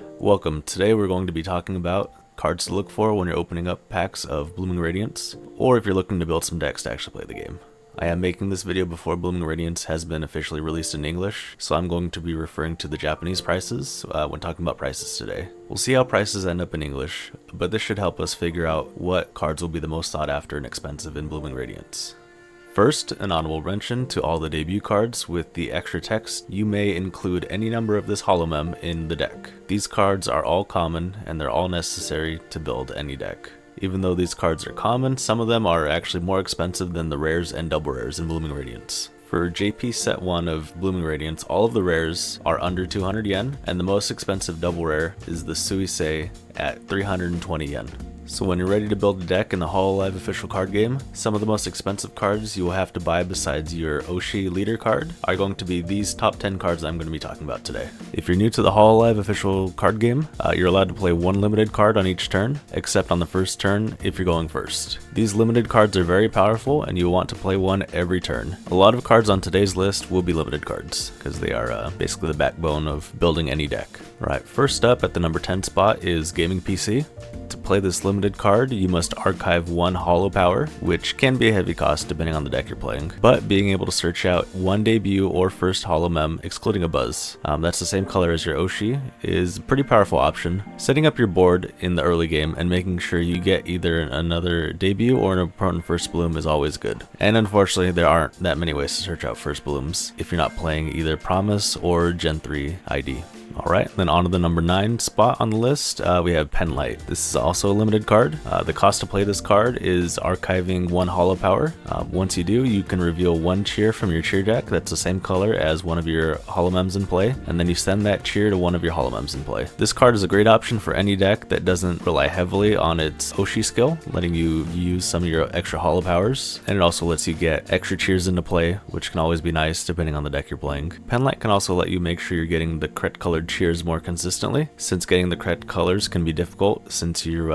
Welcome. Today we're going to be talking about cards to look for when you're opening up packs of Blooming Radiance, or if you're looking to build some decks to actually play the game. I am making this video before Blooming Radiance has been officially released in English, so I'm going to be referring to the Japanese prices when talking about prices today. We'll see how prices end up in English, but this should help us figure out what cards will be the most sought after and expensive in Blooming Radiance. First, an honorable mention to all the debut cards with the extra text. You may include any number of this holomem in the deck. These cards are all common and they're all necessary to build any deck. Even though these cards are common, some of them are actually more expensive than the rares and double rares in Blooming Radiance. For JP set 1 of Blooming Radiance, all of the rares are under 200 yen, and the most expensive double rare is the Suisei at 320 yen. So when you're ready to build a deck in the Hololive official card game, some of the most expensive cards you will have to buy besides your Oshi leader card are going to be these top 10 cards I'm going to be talking about today. If you're new to the Hololive official card game, you're allowed to play one limited card on each turn, except on the first turn if you're going first. These limited cards are very powerful and you'll want to play one every turn. A lot of cards on today's list will be limited cards, because they are basically the backbone of building any deck. Right, first up at the number 10 spot is Gaming PC. To play this limited card, you must archive one holo power, which can be a heavy cost depending on the deck you're playing, but being able to search out one debut or first holo mem excluding a buzz, that's the same color as your Oshi, is a pretty powerful option. Setting up your board in the early game and making sure you get either another debut or an important first bloom is always good. And unfortunately, there aren't that many ways to search out first blooms if you're not playing either Promise or Gen 3 ID. Alright, then on to the number 9 spot on the list, we have Penlight. This is also a limited card. The cost to play this card is archiving one holo power. Once you do, you can reveal one cheer from your cheer deck that's the same color as one of your holomems in play, and then you send that cheer to one of your holomems in play. This card is a great option for any deck that doesn't rely heavily on its Oshi skill, letting you use some of your extra holo powers, and it also lets you get extra cheers into play, which can always be nice depending on the deck you're playing. Penlight can also let you make sure you're getting the correct colored cheers more consistently, since getting the correct colors can be difficult since you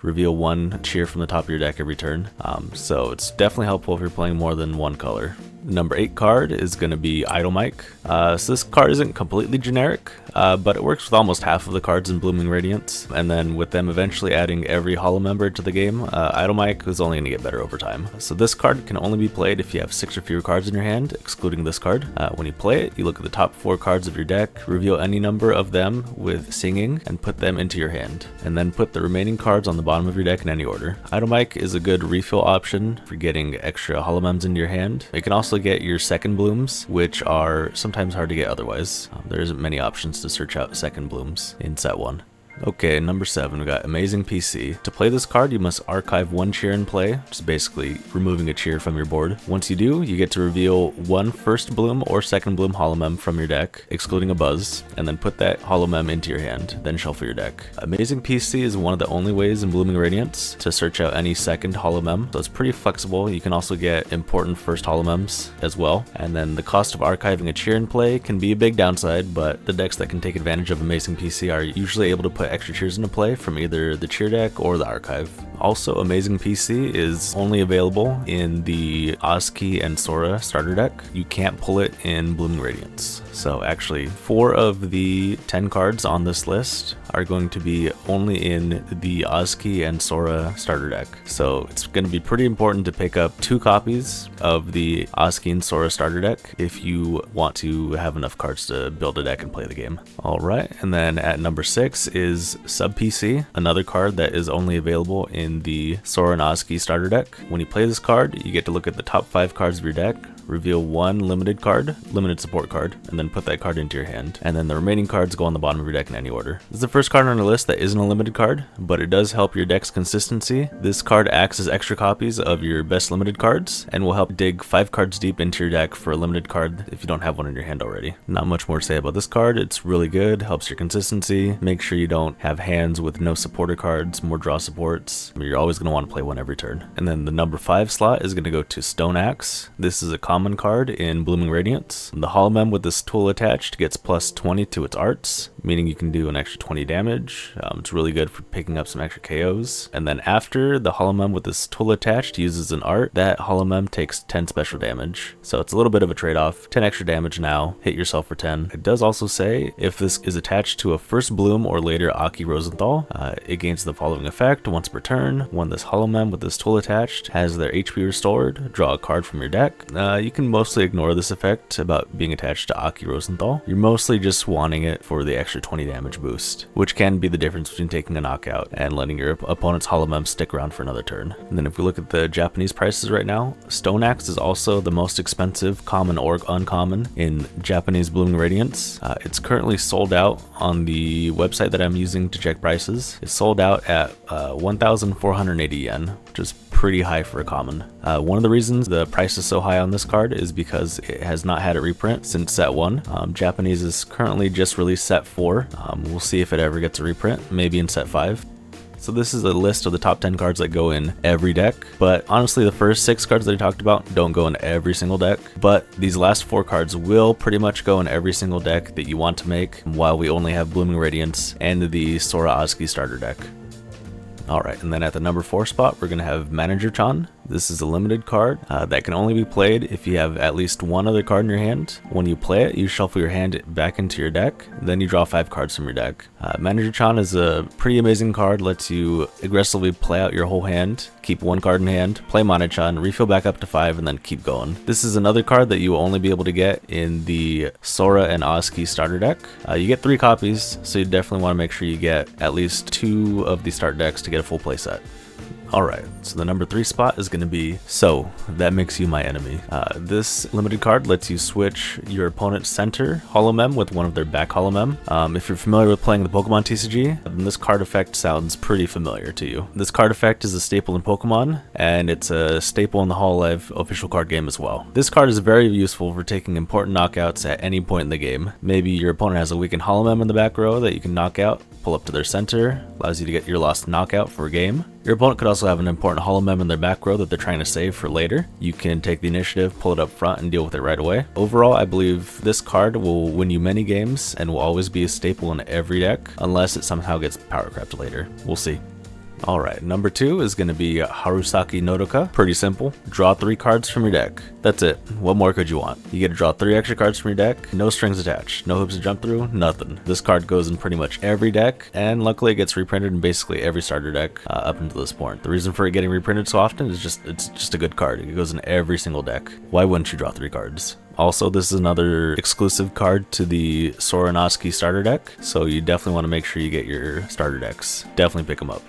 reveal one cheer from the top of your deck every turn. So it's definitely helpful if you're playing more than one color. Number 8 card is going to be Idle Mic. So this card isn't completely generic, but it works with almost half of the cards in Blooming Radiance, and then with them eventually adding every holo member to the game, Idle Mic is only going to get better over time. So this card can only be played if you have 6 or fewer cards in your hand, excluding this card. When you play it, you look at the top 4 cards of your deck, reveal any number of them with singing, and put them into your hand, and then put the remaining cards on the bottom of your deck in any order. Idle Mic is a good refill option for getting extra holomems into your hand. It can also get your second blooms, which are sometimes hard to get otherwise. There isn't many options to search out second blooms in set 1. Okay, number 7, we got Amazing PC. To play this card, you must archive one cheer in play, which is basically removing a cheer from your board. Once you do, you get to reveal one first bloom or second bloom holomem from your deck, excluding a buzz, and then put that holomem into your hand, then shuffle your deck. Amazing PC is one of the only ways in Blooming Radiance to search out any second holomem, so it's pretty flexible. You can also get important first holomems as well, and then the cost of archiving a cheer in play can be a big downside, but the decks that can take advantage of Amazing PC are usually able to put extra cheers into play from either the cheer deck or the archive. Also, Amazing PC is only available in the Azki and Sora starter deck. You can't pull it in Blooming Radiance. So actually, 4 of the 10 cards on this list are going to be only in the Azki and Sora starter deck. So it's going to be pretty important to pick up 2 copies of the Azki and Sora starter deck if you want to have enough cards to build a deck and play the game. Alright, and then at number 6 is Sub PC, another card that is only available in the Sora and Azki starter deck. When you play this card, you get to look at the top 5 cards of your deck, reveal one limited support card, and then put that card into your hand. And then the remaining cards go on the bottom of your deck in any order. This is the first card on the list that isn't a limited card, but it does help your deck's consistency. This card acts as extra copies of your best limited cards, and will help dig 5 cards deep into your deck for a limited card if you don't have one in your hand already. Not much more to say about this card. It's really good, helps your consistency. Make sure you don't have hands with no supporter cards, more draw supports. You're always going to want to play one every turn. And then the number 5 slot is going to go to Stone Axe. This is a common card in Blooming Radiance. The Holomem with this tool attached gets plus 20 to its arts, meaning you can do an extra 20 damage. It's really good for picking up some extra KOs. And then after the Holomem with this tool attached uses an art, that Holomem takes 10 special damage. So it's a little bit of a trade-off. 10 extra damage now, hit yourself for 10. It does also say if this is attached to a first bloom or later Aki Rosenthal, it gains the following effect once per turn. When this Holomem with this tool attached has their HP restored, draw a card from your deck. You can mostly ignore this effect about being attached to Aki Rosenthal. You're mostly just wanting it for the extra 20 damage boost, which can be the difference between taking a knockout and letting your opponent's Holomem stick around for another turn. And then if we look at the Japanese prices right now, Stone Axe is also the most expensive common or uncommon in Japanese Blooming Radiance. It's currently sold out on the website that I'm using to check prices. It's sold out at 1,480 yen, which is pretty high for a common. One of the reasons the price is so high on this card is because it has not had a reprint since set 1. Japanese is currently just released set 4. We'll see if it ever gets a reprint, maybe in set 5. So this is a list of the top 10 cards that go in every deck, but honestly the first 6 cards that I talked about don't go in every single deck, but these last 4 cards will pretty much go in every single deck that you want to make, while we only have Blooming Radiance and the Sora Azki starter deck. Alright, and then at the number 4 spot, we're going to have Manager-chan. This is a limited card that can only be played if you have at least one other card in your hand. When you play it, you shuffle your hand back into your deck, then you draw 5 cards from your deck. Manager-chan is a pretty amazing card, lets you aggressively play out your whole hand, keep 1 card in hand, play Mana-chan, refill back up to 5, and then keep going. This is another card that you will only be able to get in the Sora and Azki starter deck. You get 3 copies, so you definitely want to make sure you get at least 2 of the start decks to get a full playset. Alright, so the number 3 spot is going to be So, That Makes You My Enemy. This limited card lets you switch your opponent's center Holomem with one of their back Holomem. If you're familiar with playing the Pokemon TCG, then this card effect sounds pretty familiar to you. This card effect is a staple in Pokemon, and it's a staple in the Hololive official card game as well. This card is very useful for taking important knockouts at any point in the game. Maybe your opponent has a weakened Holomem in the back row that you can knock out, pull up to their center, allows you to get your lost knockout for a game. Your opponent could also have an important Holomem in their back row that they're trying to save for later. You can take the initiative, pull it up front, and deal with it right away. Overall, I believe this card will win you many games and will always be a staple in every deck, unless it somehow gets power crept later. We'll see. Alright, number 2 is going to be Harusaki Nodoka. Pretty simple. Draw 3 cards from your deck. That's it. What more could you want? You get to draw 3 extra cards from your deck, no strings attached, no hoops to jump through, nothing. This card goes in pretty much every deck, and luckily it gets reprinted in basically every starter deck up until this point. The reason for it getting reprinted so often is it's just a good card. It goes in every single deck. Why wouldn't you draw 3 cards? Also, this is another exclusive card to the Sora and Azki starter deck, so you definitely want to make sure you get your starter decks. Definitely pick them up.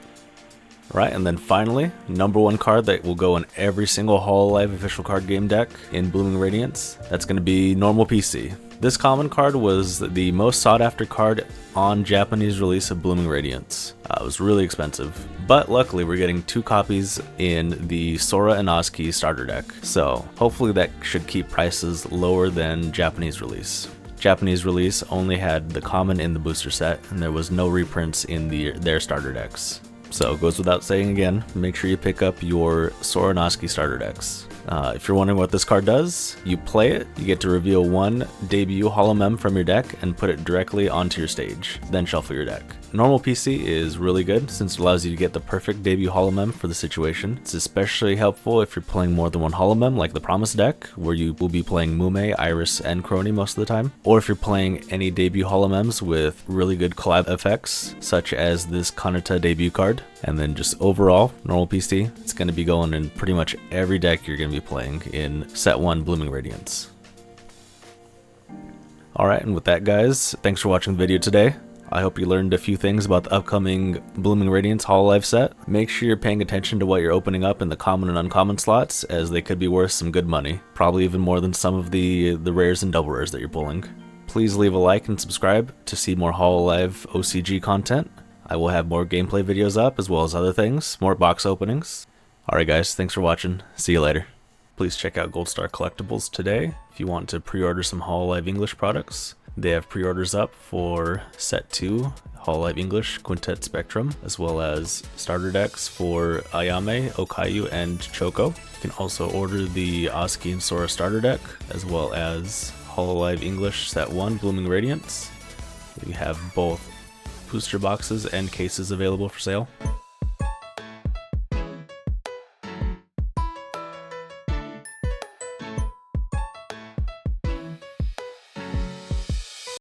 Right, and then finally, number 1 card that will go in every single Hololive official card game deck in Blooming Radiance, that's going to be Normal PC. This common card was the most sought after card on Japanese release of Blooming Radiance. It was really expensive, but luckily we're getting 2 copies in the Sora and Azki starter deck, so hopefully that should keep prices lower than Japanese release. Japanese release only had the common in the booster set, and there was no reprints in their starter decks. So it goes without saying again, make sure you pick up your Sora and Azki starter decks. If you're wondering what this card does, you play it, you get to reveal 1 debut Holomem from your deck and put it directly onto your stage, then shuffle your deck. Normal PC is really good since it allows you to get the perfect debut Holomem for the situation. It's especially helpful if you're playing more than 1 Holomem like the Promise deck, where you will be playing Mume, Iris, and Crony most of the time, or if you're playing any debut Holomems with really good collab effects, such as this Kanata debut card. And then just overall, normal PC, it's going to be going in pretty much every deck you're going to be playing in set 1 Blooming Radiance. Alright, and with that guys, thanks for watching the video today. I hope you learned a few things about the upcoming Blooming Radiance Hololive set. Make sure you're paying attention to what you're opening up in the common and uncommon slots, as they could be worth some good money. Probably even more than some of the rares and double rares that you're pulling. Please leave a like and subscribe to see more Hololive OCG content. I will have more gameplay videos up, as well as other things, more box openings. Alright guys, thanks for watching. See you later. Please check out Gold Star Collectibles today if you want to pre-order some Hololive English products. They have pre-orders up for Set 2, Hololive English, Quintet Spectrum, as well as starter decks for Ayame, Okayu, and Choco. You can also order the Azki and Sora starter deck, as well as Hololive English Set 1, Blooming Radiance. We have both booster boxes and cases available for sale.